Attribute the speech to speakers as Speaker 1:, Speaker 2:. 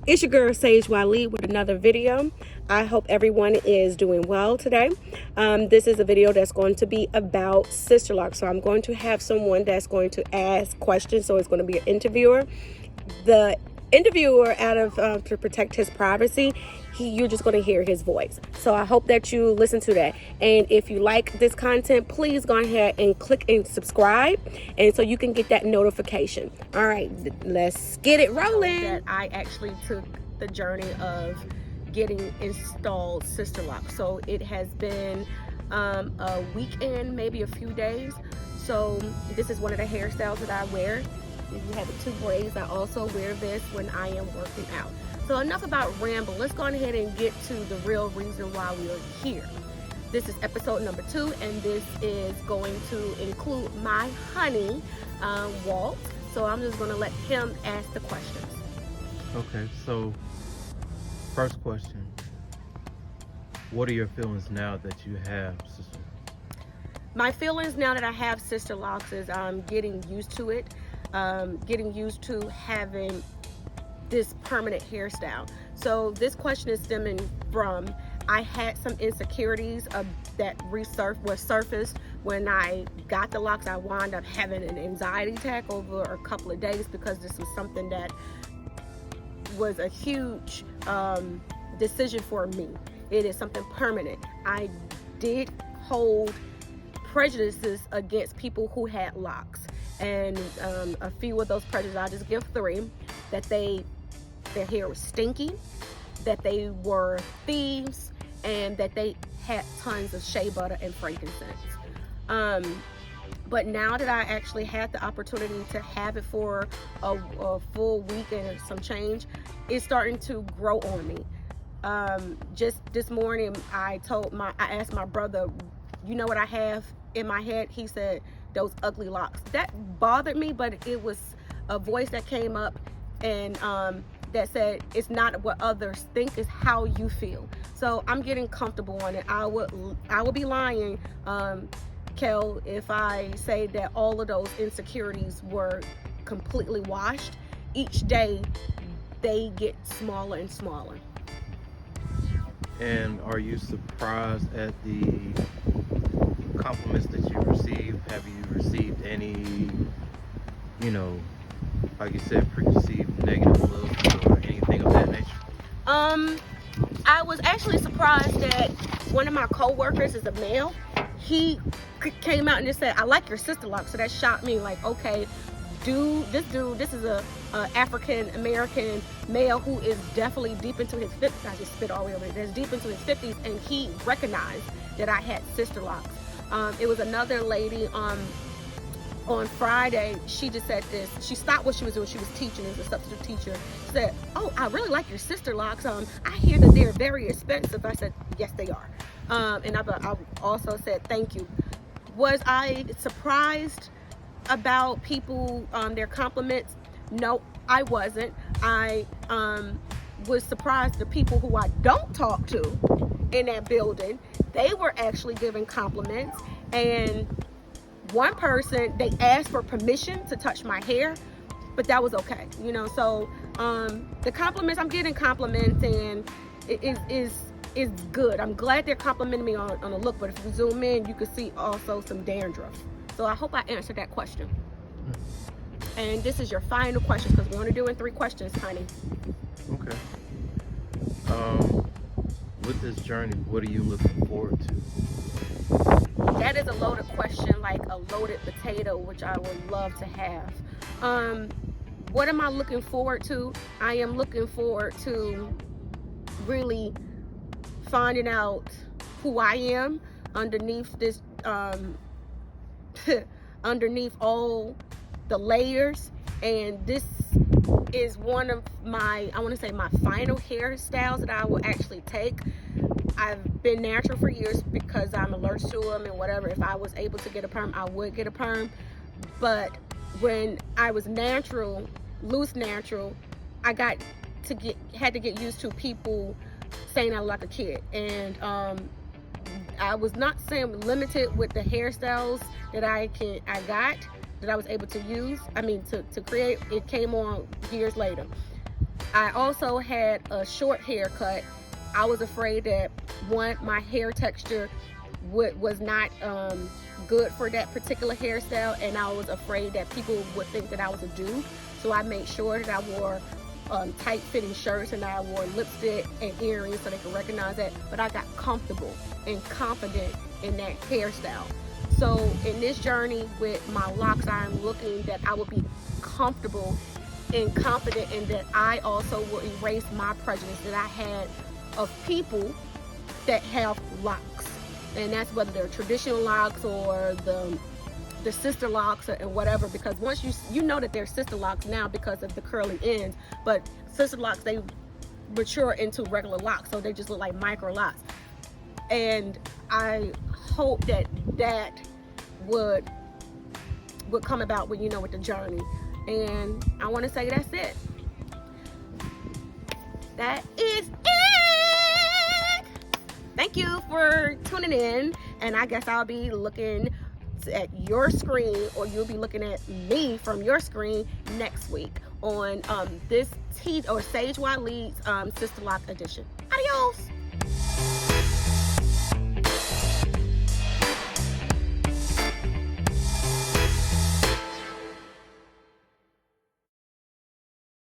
Speaker 1: It's your girl Sage Wali with another video. I hope everyone is doing well today. This is a video that's going to be about Sisterlocks. So I'm going to have someone that's going to ask questions. So it's going to be an interviewer. The interviewer, out of to protect his privacy, you're just going to hear his voice. So I hope that you listen to that. And if you like this content, please go ahead and click and subscribe, and so you can get that notification. All right, let's get it rolling. That I actually took the journey of getting installed Sisterlocks. So it has been a weekend, maybe a few days. So this is one of the hairstyles that I wear. You have the two braids. I also wear this when I am working out. So enough about ramble. Let's go ahead and get to the real reason why we are here. This is episode number 2, and this is going to include my honey, Walt. So I'm just going to let him ask the questions.
Speaker 2: Okay, so first question. What are your feelings now that you have Sisterlocks?
Speaker 1: My feelings now that I have Sisterlocks is getting used to it. Getting used to having this permanent hairstyle. So this question is stemming from, I had some insecurities that surfaced when I got the locks. I wound up having an anxiety attack over a couple of days because this was something that was a huge decision for me. It is something permanent. I did hold prejudices against people who had locks. And a few of those prejudices, I'll just give 3, that their hair was stinky, that they were thieves, and that they had tons of shea butter and frankincense. But now that I actually had the opportunity to have it for a full week and some change, it's starting to grow on me. Just this morning, I asked my brother, you know what I have in my head? He said, those ugly locks. That bothered me, but it was a voice that came up and that said, it's not what others think, it's how you feel. So I'm getting comfortable on it. I would be lying, Kel, if I say that all of those insecurities were completely washed. Each day they get smaller and smaller.
Speaker 2: And are you surprised at the compliments that you receive? Have you received any, like you said, preconceived negative looks or anything of that nature?
Speaker 1: I was actually surprised that one of my co-workers is a male. He came out and just said, I like your Sisterlocks. So that shocked me. Like, okay, this is a African American male who is definitely deep into his 50s. I just spit all the way over it. That's deep into his 50s, and he recognized that I had Sisterlocks. It was another lady on Friday. She just said this. She stopped what she was doing. She was teaching as a substitute teacher. She said, oh, I really like your Sisterlocks. I hear that they're very expensive. I said, yes, they are. And I also said, thank you. Was I surprised about people, their compliments? No, I wasn't. I was surprised the people who I don't talk to in that building, they were actually giving compliments. And one person, they asked for permission to touch my hair, but that was okay, so the compliments, I'm getting compliments, and it is good. I'm glad they're complimenting me on the look, but if you zoom in, you can see also some dandruff. So I hope I answered that question. And this is your final question, because we're only doing 3 questions, honey.
Speaker 2: Okay. With this journey, what are you looking forward to?
Speaker 1: That is a loaded question, like a loaded potato, which I would love to have. What am I looking forward to? I am looking forward to really finding out who I am underneath this, underneath all the layers. And this is one of my, I want to say, my final hairstyles that I will actually take. I've been natural for years because I'm allergic to them and whatever. If I was able to get a perm, I would get a perm. But when I was natural, loose natural, I had to get used to people saying I look like a kid. And I was not saying limited with the hairstyles that I was able to use. To create. It came on years later. I also had a short haircut. I was afraid that one, my hair texture was not good for that particular hairstyle, and I was afraid that people would think that I was a dude. So I made sure that I wore tight fitting shirts, and I wore lipstick and earrings so they could recognize that. But I got comfortable and confident in that hairstyle. So in this journey with my locks, I'm looking that I will be comfortable and confident in that I also will erase my prejudice that I had of people that have locks. And that's whether they're traditional locks or the sister locks and whatever, because once you know that they're sister locks now because of the curly ends, but sister locks, they mature into regular locks, so they just look like micro locks. And I hope that would come about with, with the journey. And I want to say that's it. That is it. Thank you for tuning in, and I guess I'll be looking at your screen, or you'll be looking at me from your screen next week on this Sage Leads Sister Lock edition. Adios.